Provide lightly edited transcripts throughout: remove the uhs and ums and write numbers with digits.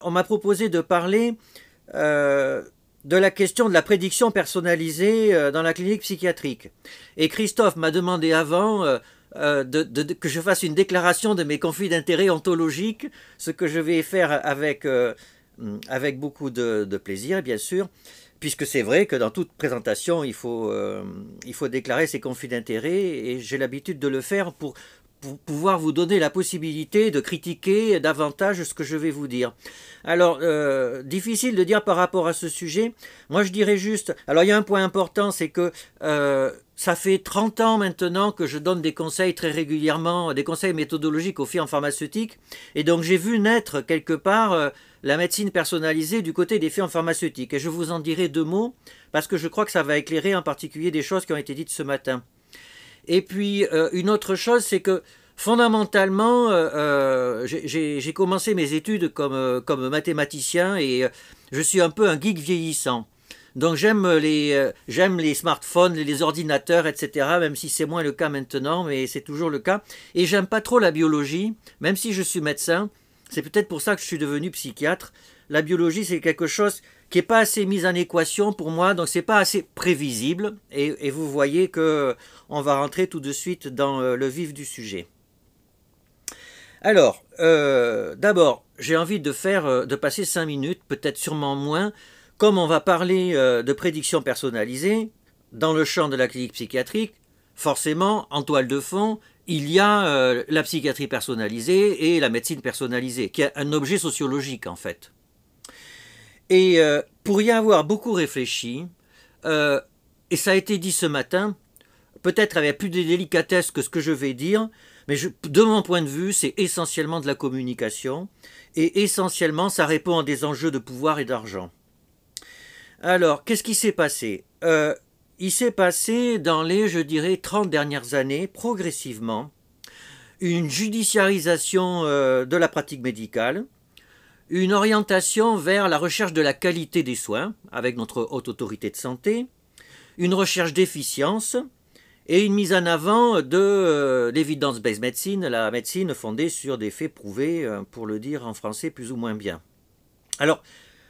on m'a proposé de parler de la question de la prédiction personnalisée dans la clinique psychiatrique. Et Christophe m'a demandé avant que je fasse une déclaration de mes conflits d'intérêts ontologiques, ce que je vais faire avec beaucoup de plaisir, bien sûr, puisque c'est vrai que dans toute présentation, il faut déclarer ses conflits d'intérêts, et j'ai l'habitude de le faire pour pouvoir vous donner la possibilité de critiquer davantage ce que je vais vous dire. Alors, difficile de dire par rapport à ce sujet. Moi, je dirais juste... Alors, il y a un point important, c'est que ça fait 30 ans maintenant que je donne des conseils très régulièrement, des conseils méthodologiques aux firmes pharmaceutiques. Et donc, j'ai vu naître quelque part la médecine personnalisée du côté des firmes pharmaceutiques. Et je vous en dirai 2 mots, parce que je crois que ça va éclairer en particulier des choses qui ont été dites ce matin. Et puis, une autre chose, c'est que fondamentalement, j'ai commencé mes études comme mathématicien, et je suis un peu un geek vieillissant. Donc j'aime les smartphones, les ordinateurs, etc., même si c'est moins le cas maintenant, mais c'est toujours le cas. Et j'aime pas trop la biologie, même si je suis médecin. C'est peut-être pour ça que je suis devenu psychiatre. La biologie, c'est quelque chose qui n'est pas assez mis en équation pour moi, donc c'est pas assez prévisible. Et vous voyez que on va rentrer tout de suite dans le vif du sujet. Alors, d'abord, j'ai envie de passer 5 minutes, peut-être sûrement moins, comme on va parler de prédiction personnalisée dans le champ de la clinique psychiatrique. Forcément, en toile de fond, il y a la psychiatrie personnalisée et la médecine personnalisée, qui est un objet sociologique en fait. Et pour y avoir beaucoup réfléchi, et ça a été dit ce matin, peut-être avec plus de délicatesse que ce que je vais dire, mais de mon point de vue, c'est essentiellement de la communication, et essentiellement, ça répond à des enjeux de pouvoir et d'argent. Alors, qu'est-ce qui s'est passé ? Il s'est passé dans les, je dirais, 30 dernières années, progressivement, une judiciarisation de la pratique médicale, une orientation vers la recherche de la qualité des soins, avec notre haute autorité de santé, une recherche d'efficience et une mise en avant de l'evidence-based medicine, la médecine fondée sur des faits prouvés, pour le dire en français plus ou moins bien. Alors,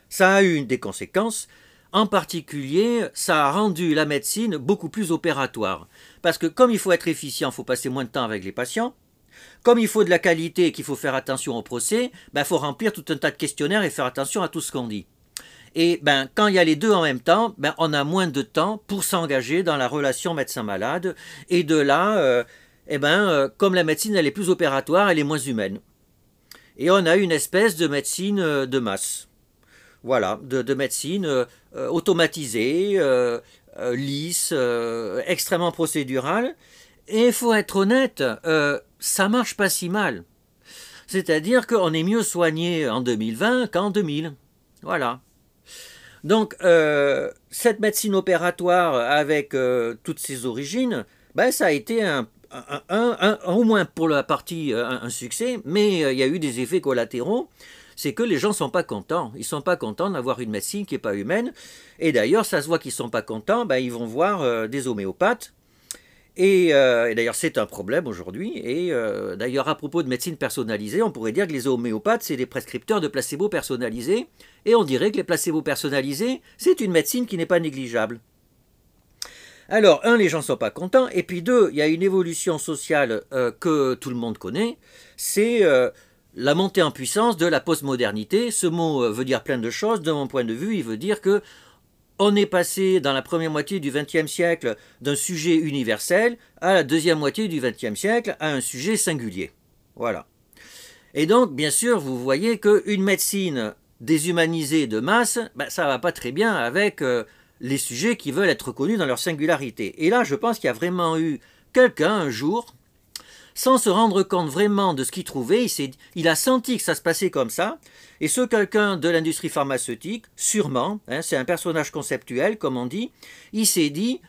ça a eu des conséquences. En particulier, ça a rendu la médecine beaucoup plus opératoire. Parce que comme il faut être efficient, il faut passer moins de temps avec les patients. Comme il faut de la qualité et qu'il faut faire attention au procès, il faut remplir tout un tas de questionnaires et faire attention à tout ce qu'on dit. Et quand il y a les deux en même temps, on a moins de temps pour s'engager dans la relation médecin-malade. Et de là, comme la médecine elle est plus opératoire, elle est moins humaine. Et on a une espèce de médecine de masse. Voilà, de médecine automatisée, lisse, extrêmement procédurale. Et il faut être honnête, ça marche pas si mal. C'est-à-dire qu'on est mieux soigné en 2020 qu'en 2000. Voilà. Donc, cette médecine opératoire avec toutes ses origines, ça a été au moins pour la partie un succès, mais il y a eu des effets collatéraux. C'est que les gens ne sont pas contents. Ils ne sont pas contents d'avoir une médecine qui n'est pas humaine. Et d'ailleurs, ça se voit qu'ils ne sont pas contents. Ils vont voir des homéopathes. Et d'ailleurs, c'est un problème aujourd'hui. Et d'ailleurs, à propos de médecine personnalisée, on pourrait dire que les homéopathes, c'est des prescripteurs de placebos personnalisés. Et on dirait que les placebos personnalisés, c'est une médecine qui n'est pas négligeable. Alors, les gens ne sont pas contents. Et puis 2, il y a une évolution sociale que tout le monde connaît. C'est la montée en puissance de la postmodernité. Ce mot veut dire plein de choses. De mon point de vue, il veut dire que on est passé dans la première moitié du XXe siècle d'un sujet universel à la deuxième moitié du XXe siècle à un sujet singulier. Voilà. Et donc, bien sûr, vous voyez qu'une médecine déshumanisée de masse, ça ne va pas très bien avec les sujets qui veulent être reconnus dans leur singularité. Et là, je pense qu'il y a vraiment eu quelqu'un un jour, sans se rendre compte vraiment de ce qu'il trouvait, il a senti que ça se passait comme ça, et ce quelqu'un de l'industrie pharmaceutique, sûrement, c'est un personnage conceptuel, comme on dit, il s'est dit,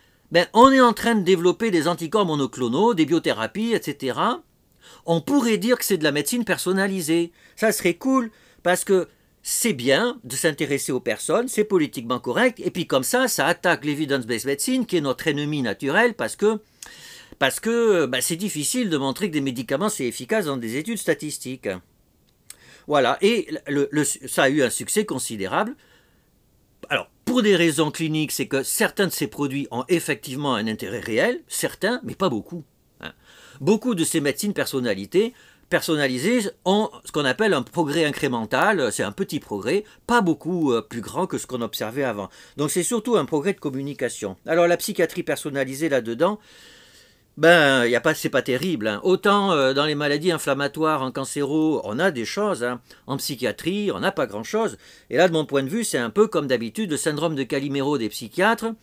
on est en train de développer des anticorps monoclonaux, des biothérapies, etc. On pourrait dire que c'est de la médecine personnalisée. Ça serait cool, parce que c'est bien de s'intéresser aux personnes, c'est politiquement correct, et puis comme ça attaque l'evidence-based medicine, qui est notre ennemi naturel, parce que c'est difficile de montrer que des médicaments c'est efficace dans des études statistiques. Voilà, et ça a eu un succès considérable. Alors, pour des raisons cliniques, c'est que certains de ces produits ont effectivement un intérêt réel, certains, mais pas beaucoup. Hein. Beaucoup de ces médecines personnalisées ont ce qu'on appelle un progrès incrémental, c'est un petit progrès, pas beaucoup plus grand que ce qu'on observait avant. Donc c'est surtout un progrès de communication. Alors la psychiatrie personnalisée là-dedans, ben, c'est pas terrible. Hein. Autant dans les maladies inflammatoires, en cancéro, on a des choses. Hein. En psychiatrie, on n'a pas grand-chose. Et là, de mon point de vue, c'est un peu comme d'habitude le syndrome de Calimero des psychiatres,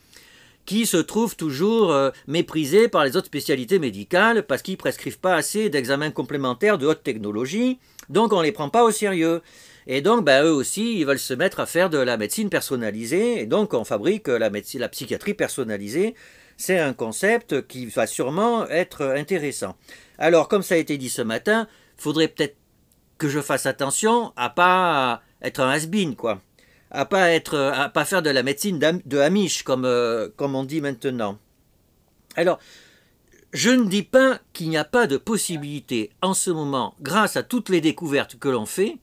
qui se trouvent toujours méprisés par les autres spécialités médicales parce qu'ils ne prescrivent pas assez d'examens complémentaires de haute technologie. Donc, on ne les prend pas au sérieux. Et donc, ben, eux aussi, ils veulent se mettre à faire de la médecine personnalisée. Et donc, on fabrique la psychiatrie personnalisée. C'est un concept qui va sûrement être intéressant. Alors, comme ça a été dit ce matin, il faudrait peut-être que je fasse attention à pas être un has-been, quoi. À pas faire de la médecine de Amish, comme on dit maintenant. Alors, je ne dis pas qu'il n'y a pas de possibilité en ce moment, grâce à toutes les découvertes que l'on fait,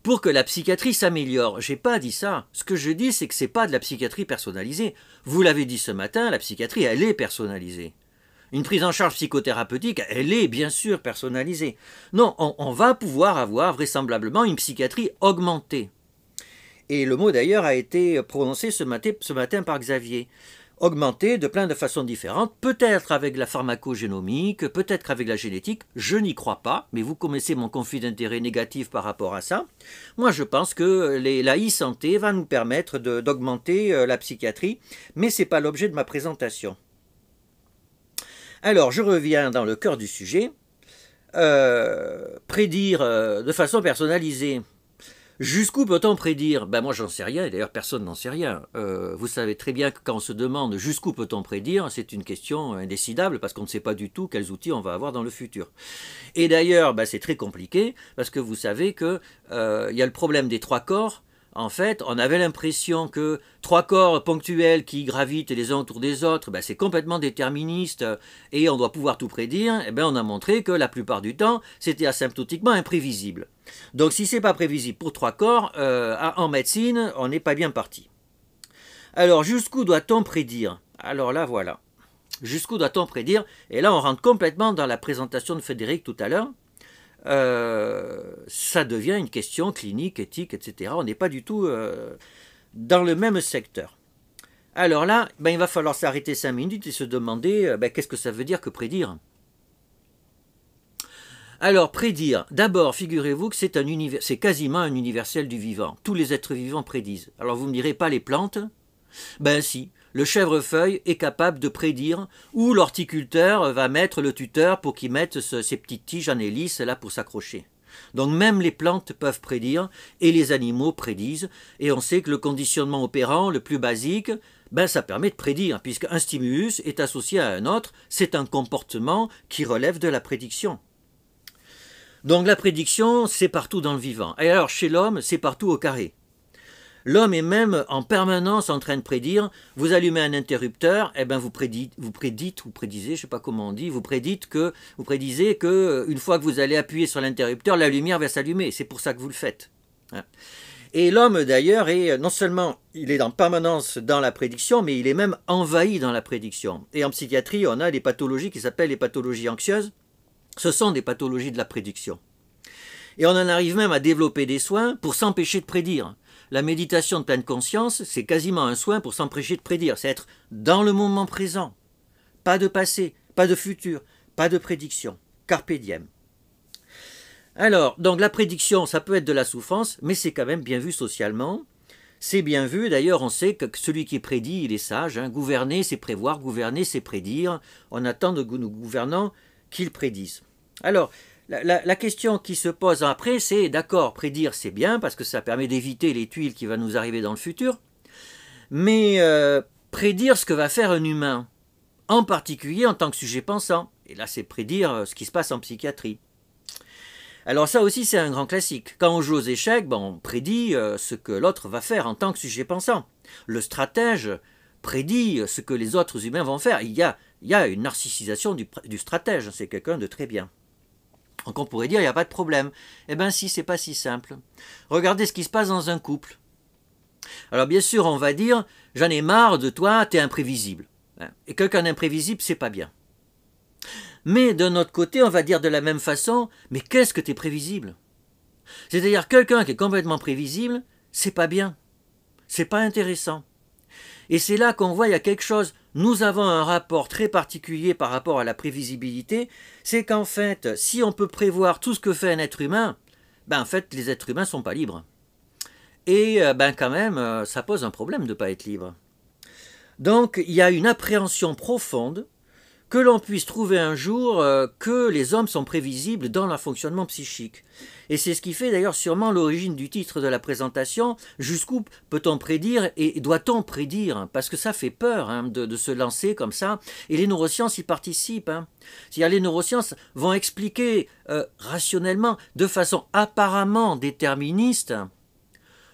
pour que la psychiatrie s'améliore. J'ai pas dit ça. Ce que je dis, c'est que c'est pas de la psychiatrie personnalisée. Vous l'avez dit ce matin, la psychiatrie, elle est personnalisée. Une prise en charge psychothérapeutique, elle est bien sûr personnalisée. Non, on va pouvoir avoir vraisemblablement une psychiatrie augmentée. Et le mot d'ailleurs a été prononcé ce matin par Xavier. Augmentée de plein de façons différentes, peut-être avec la pharmacogénomique, peut-être avec la génétique, je n'y crois pas, mais vous connaissez mon conflit d'intérêt négatif par rapport à ça. Moi je pense que la e-santé va nous permettre d'augmenter la psychiatrie, mais ce n'est pas l'objet de ma présentation. Alors je reviens dans le cœur du sujet. Prédire de façon personnalisée. Jusqu'où peut-on prédire? Ben moi j'en sais rien, et d'ailleurs personne n'en sait rien. Vous savez très bien que quand on se demande jusqu'où peut-on prédire, c'est une question indécidable parce qu'on ne sait pas du tout quels outils on va avoir dans le futur. Et d'ailleurs, ben, c'est très compliqué parce que vous savez qu'il y a le problème des trois corps. En fait, on avait l'impression que trois corps ponctuels qui gravitent les uns autour des autres, ben c'est complètement déterministe et on doit pouvoir tout prédire. Et ben on a montré que la plupart du temps, c'était asymptotiquement imprévisible. Donc si ce n'est pas prévisible pour trois corps, en médecine, on n'est pas bien parti. Alors jusqu'où doit-on prédire? Alors là, voilà. Jusqu'où doit-on prédire? Et là, on rentre complètement dans la présentation de Frédéric tout à l'heure. Ça devient une question clinique, éthique, etc. On n'est pas du tout dans le même secteur. Alors là, ben, il va falloir s'arrêter 5 minutes et se demander qu'est-ce que ça veut dire que prédire. Alors, prédire, d'abord, figurez-vous que c'est quasiment un universel du vivant. Tous les êtres vivants prédisent. Alors, vous ne me direz pas les plantes? Ben si, le chèvrefeuille est capable de prédire où l'horticulteur va mettre le tuteur pour qu'il mette ses petites tiges en hélice là pour s'accrocher. Donc même les plantes peuvent prédire et les animaux prédisent. Et on sait que le conditionnement opérant, le plus basique, ben ça permet de prédire, puisqu'un stimulus est associé à un autre. C'est un comportement qui relève de la prédiction. Donc la prédiction, c'est partout dans le vivant. Et alors chez l'homme, c'est partout au carré. L'homme est même en permanence en train de prédire. Vous allumez un interrupteur, et ben vous prédisez, je sais pas comment on dit, vous prédisez que une fois que vous allez appuyer sur l'interrupteur, la lumière va s'allumer. C'est pour ça que vous le faites. Et l'homme d'ailleurs est non seulement il est en permanence dans la prédiction, mais il est même envahi dans la prédiction. Et en psychiatrie, on a des pathologies qui s'appellent les pathologies anxieuses. Ce sont des pathologies de la prédiction. Et on en arrive même à développer des soins pour s'empêcher de prédire. La méditation de pleine conscience, c'est quasiment un soin pour s'empêcher de prédire. C'est être dans le moment présent. Pas de passé, pas de futur, pas de prédiction. Carpe diem. Alors, donc la prédiction, ça peut être de la souffrance, mais c'est quand même bien vu socialement. C'est bien vu, d'ailleurs on sait que celui qui prédit, il est sage. Hein. Gouverner, c'est prévoir, gouverner, c'est prédire. On attend de nos gouvernants qu'ils prédisent. Alors, la question qui se pose après, c'est d'accord, prédire c'est bien parce que ça permet d'éviter les tuiles qui vont nous arriver dans le futur, mais prédire ce que va faire un humain, en particulier en tant que sujet pensant, et là c'est prédire ce qui se passe en psychiatrie. Alors ça aussi c'est un grand classique. Quand on joue aux échecs, on prédit ce que l'autre va faire en tant que sujet pensant. Le stratège prédit ce que les autres humains vont faire. Il y a une narcissisation du stratège, c'est quelqu'un de très bien. Donc on pourrait dire, il n'y a pas de problème. Eh bien si, c'est pas si simple. Regardez ce qui se passe dans un couple. Alors bien sûr, on va dire, j'en ai marre de toi, t'es imprévisible. Et quelqu'un d'imprévisible, c'est pas bien. Mais d'un autre côté, on va dire de la même façon, mais qu'est-ce que t'es prévisible? C'est-à-dire quelqu'un qui est complètement prévisible, c'est pas bien. C'est pas intéressant. Et c'est là qu'on voit il y a quelque chose. Nous avons un rapport très particulier par rapport à la prévisibilité, c'est qu'en fait, si on peut prévoir tout ce que fait un être humain, ben en fait, les êtres humains ne sont pas libres. Et ben quand même, ça pose un problème de ne pas être libre. Donc, il y a une appréhension profonde que l'on puisse trouver un jour que les hommes sont prévisibles dans leur fonctionnement psychique. Et c'est ce qui fait d'ailleurs sûrement l'origine du titre de la présentation, jusqu'où peut-on prédire et doit-on prédire? Parce que ça fait peur de se lancer comme ça, et les neurosciences y participent. C'est-à-dire les neurosciences vont expliquer rationnellement, de façon apparemment déterministe,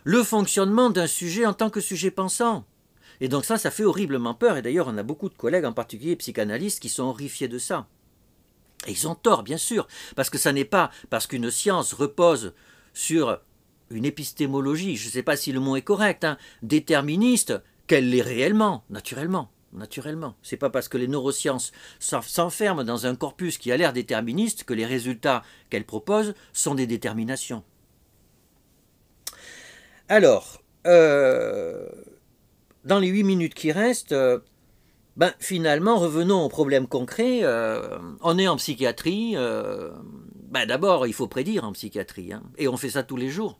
le fonctionnement d'un sujet en tant que sujet pensant. Et donc ça fait horriblement peur. Et d'ailleurs, on a beaucoup de collègues, en particulier psychanalystes, qui sont horrifiés de ça. Et ils ont tort, bien sûr, parce que ça n'est pas parce qu'une science repose sur une épistémologie, je ne sais pas si le mot est correct, déterministe, qu'elle l'est réellement, naturellement. C'est pas parce que les neurosciences s'enferment dans un corpus qui a l'air déterministe que les résultats qu'elles proposent sont des déterminations. Alors, dans les 8 minutes qui restent, finalement, revenons au problème concret. On est en psychiatrie. D'abord, il faut prédire en psychiatrie. Et on fait ça tous les jours.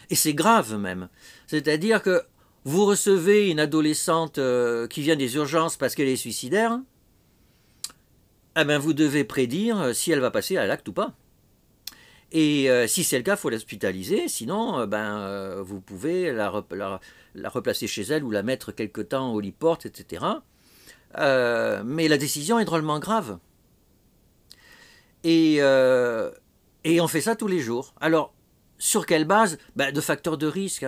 Et c'est grave même. C'est-à-dire que vous recevez une adolescente qui vient des urgences parce qu'elle est suicidaire. Vous devez prédire si elle va passer à l'acte ou pas. Et si c'est le cas, il faut l'hospitaliser, sinon vous pouvez la replacer chez elle ou la mettre quelque temps au lit-porte, etc. Mais la décision est drôlement grave. Et on fait ça tous les jours. Alors, sur quelle base? De facteurs de risque,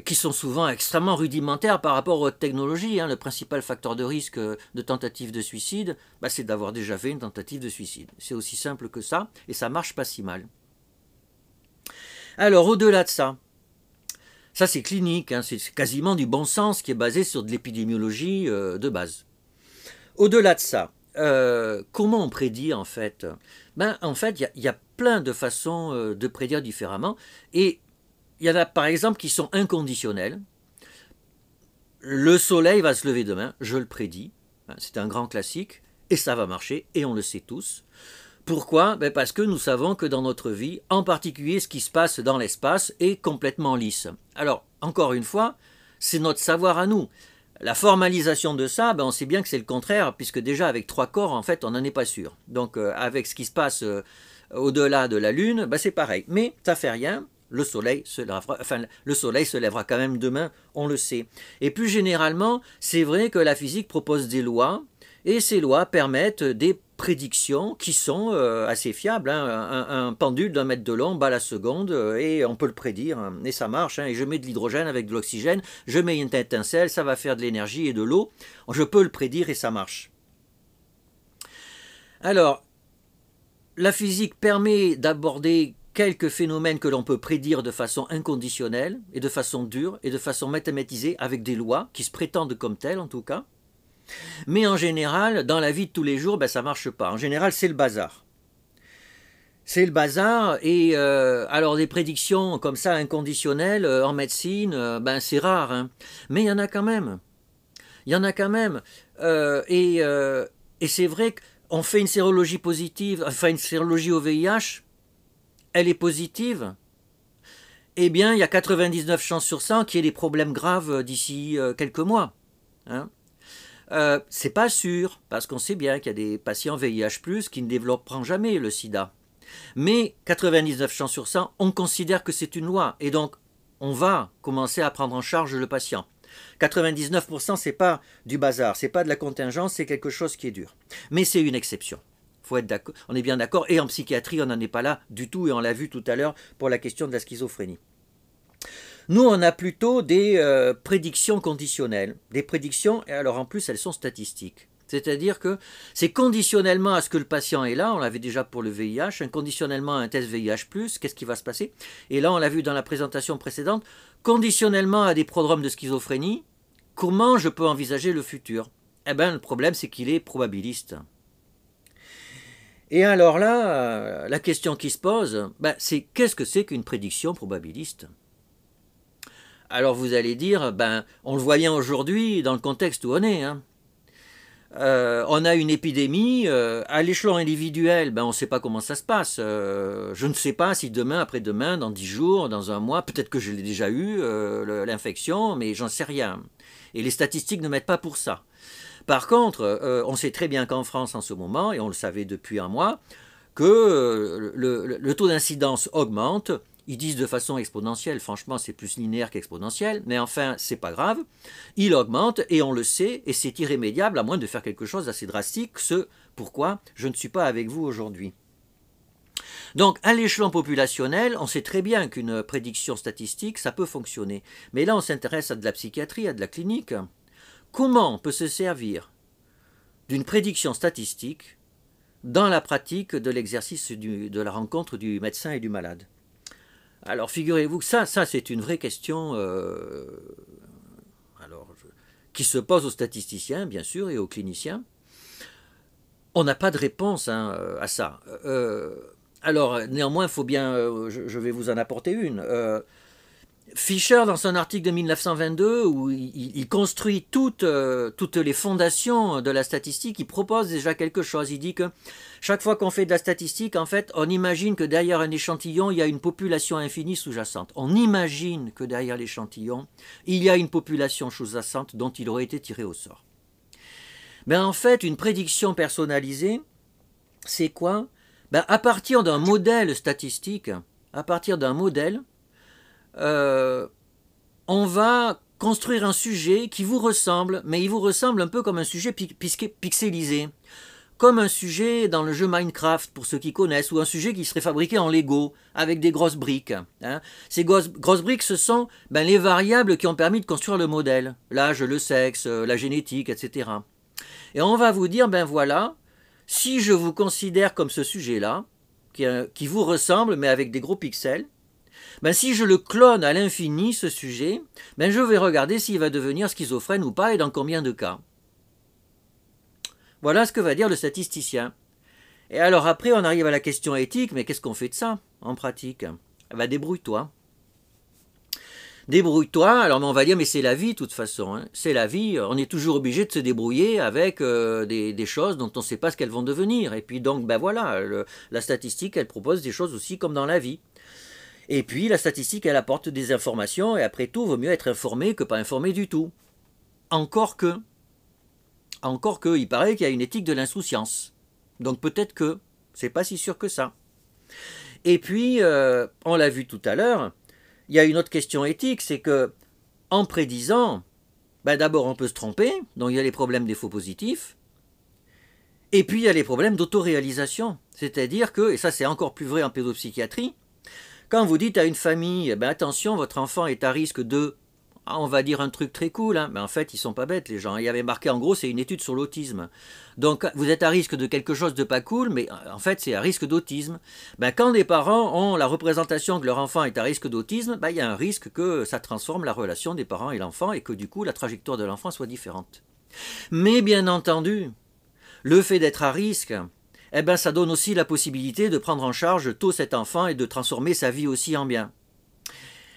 qui sont souvent extrêmement rudimentaires par rapport aux technologies. Le principal facteur de risque de tentative de suicide, c'est d'avoir déjà fait une tentative de suicide. C'est aussi simple que ça, et ça marche pas si mal. Alors, au-delà de ça c'est clinique, c'est quasiment du bon sens qui est basé sur de l'épidémiologie de base. Au-delà de ça, comment on prédit en fait? En fait, il y a plein de façons de prédire différemment, et il y en a par exemple qui sont inconditionnelles. Le soleil va se lever demain, je le prédis, c'est un grand classique, et ça va marcher, et on le sait tous. Pourquoi? Parce que nous savons que dans notre vie, en particulier ce qui se passe dans l'espace, est complètement lisse. Alors, encore une fois, c'est notre savoir à nous. La formalisation de ça, on sait bien que c'est le contraire, puisque déjà avec 3 corps, en fait, on n'en est pas sûr. Donc avec ce qui se passe au-delà de la Lune, c'est pareil. Mais ça fait rien. Le soleil se lèvera quand même demain, on le sait. Et plus généralement, c'est vrai que la physique propose des lois, et ces lois permettent des prédictions qui sont assez fiables. Un pendule d'1 mètre de long bat la seconde, et on peut le prédire, et ça marche. Et je mets de l'hydrogène avec de l'oxygène, je mets une étincelle, ça va faire de l'énergie et de l'eau. Je peux le prédire et ça marche. Alors, la physique permet d'aborder quelques phénomènes que l'on peut prédire de façon inconditionnelle, et de façon dure, et de façon mathématisée, avec des lois qui se prétendent comme telles en tout cas. Mais en général, dans la vie de tous les jours, ça ne marche pas. En général, c'est le bazar. C'est le bazar, et alors des prédictions comme ça inconditionnelles en médecine, c'est rare. Mais il y en a quand même. Et c'est vrai qu'on fait une sérologie positive, enfin une sérologie au VIH, elle est positive, eh bien il y a 99 chances sur 100 qu'il y ait des problèmes graves d'ici quelques mois. C'est pas sûr, parce qu'on sait bien qu'il y a des patients VIH+, qui ne développeront jamais le sida. Mais 99 chances sur 100, on considère que c'est une loi, et donc on va commencer à prendre en charge le patient. 99%, c'est pas du bazar, c'est pas de la contingence, c'est quelque chose qui est dur. Mais c'est une exception. Faut être d'accord, on est bien d'accord, et en psychiatrie, on n'en est pas là du tout, et on l'a vu tout à l'heure pour la question de la schizophrénie. Nous, on a plutôt des prédictions conditionnelles, des prédictions, et alors en plus, elles sont statistiques. C'est-à-dire que c'est conditionnellement à ce que le patient est là, on l'avait déjà pour le VIH, conditionnellement à un test VIH+, qu'est-ce qui va se passer? Et là, on l'a vu dans la présentation précédente, conditionnellement à des prodromes de schizophrénie, comment je peux envisager le futur? Eh bien, le problème, c'est qu'il est probabiliste. Et alors là, la question qui se pose, c'est qu'est-ce que c'est qu'une prédiction probabiliste? Alors vous allez dire, on le voit bien aujourd'hui dans le contexte où on est, hein. On a une épidémie, à l'échelon individuel, on ne sait pas comment ça se passe. Je ne sais pas si demain, après-demain, dans 10 jours, dans un mois, peut-être que je l'ai déjà eu, l'infection, mais j'en sais rien. Et les statistiques ne m'aident pas pour ça. Par contre, on sait très bien qu'en France en ce moment, et on le savait depuis un mois, que le taux d'incidence augmente. Ils disent de façon exponentielle, franchement c'est plus linéaire qu'exponentiel, mais enfin c'est pas grave, il augmente et on le sait et c'est irrémédiable à moins de faire quelque chose d'assez drastique, ce pourquoi je ne suis pas avec vous aujourd'hui. Donc à l'échelon populationnel, on sait très bien qu'une prédiction statistique ça peut fonctionner, mais là on s'intéresse à de la psychiatrie, à de la clinique. Comment on peut se servir d'une prédiction statistique dans la pratique de l'exercice de la rencontre du médecin et du malade? Alors figurez-vous que ça c'est une vraie question qui se pose aux statisticiens, bien sûr, et aux cliniciens. On n'a pas de réponse à ça. Alors néanmoins, il faut bien, je vais vous en apporter une. Fischer, dans son article de 1922, où il construit toutes les fondations de la statistique, il propose déjà quelque chose. Il dit que chaque fois qu'on fait de la statistique, en fait, on imagine que derrière un échantillon, il y a une population infinie sous-jacente. On imagine que derrière l'échantillon, il y a une population sous-jacente dont il aurait été tiré au sort. Mais en fait, une prédiction personnalisée, c'est quoi? À partir d'un modèle statistique, à partir d'un modèle, on va construire un sujet qui vous ressemble, mais il vous ressemble un peu comme un sujet pixelisé, comme un sujet dans le jeu Minecraft, pour ceux qui connaissent, ou un sujet qui serait fabriqué en Lego, avec des grosses briques. Hein. Ces grosses briques, ce sont les variables qui ont permis de construire le modèle, l'âge, le sexe, la génétique, etc. Et on va vous dire, voilà, si je vous considère comme ce sujet-là, qui vous ressemble, mais avec des gros pixels, si je le clone à l'infini, ce sujet, je vais regarder s'il va devenir schizophrène ou pas et dans combien de cas. Voilà ce que va dire le statisticien. Et alors après, on arrive à la question éthique, mais qu'est-ce qu'on fait de ça, en pratique? Débrouille-toi. Débrouille-toi, alors on va dire, mais c'est la vie de toute façon, hein. C'est la vie, on est toujours obligé de se débrouiller avec des choses dont on ne sait pas ce qu'elles vont devenir. Et puis donc, voilà, la statistique, elle propose des choses aussi comme dans la vie. Et puis la statistique, elle apporte des informations, et après tout, vaut mieux être informé que pas informé du tout. Encore que, il paraît qu'il y a une éthique de l'insouciance. Donc peut-être que, c'est pas si sûr que ça. Et puis, on l'a vu tout à l'heure, il y a une autre question éthique, c'est que, en prédisant, d'abord on peut se tromper, donc il y a les problèmes des faux positifs, et puis il y a les problèmes d'autoréalisation. C'est-à-dire que, et ça c'est encore plus vrai en pédopsychiatrie, quand vous dites à une famille, attention, votre enfant est à risque de, on va dire un truc très cool, hein, mais en fait, ils sont pas bêtes, les gens. Il y avait marqué, en gros, c'est une étude sur l'autisme. Donc, vous êtes à risque de quelque chose de pas cool, mais en fait, c'est à risque d'autisme. Quand les parents ont la représentation que leur enfant est à risque d'autisme, il y a un risque que ça transforme la relation des parents et l'enfant, et que du coup, la trajectoire de l'enfant soit différente. Mais bien entendu, le fait d'être à risque, ça donne aussi la possibilité de prendre en charge tôt cet enfant et de transformer sa vie aussi en bien.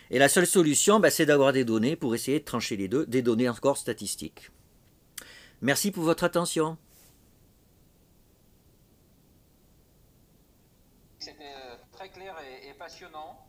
Et la seule solution, c'est d'avoir des données pour essayer de trancher les deux, des données encore statistiques. Merci pour votre attention. C'était très clair et passionnant.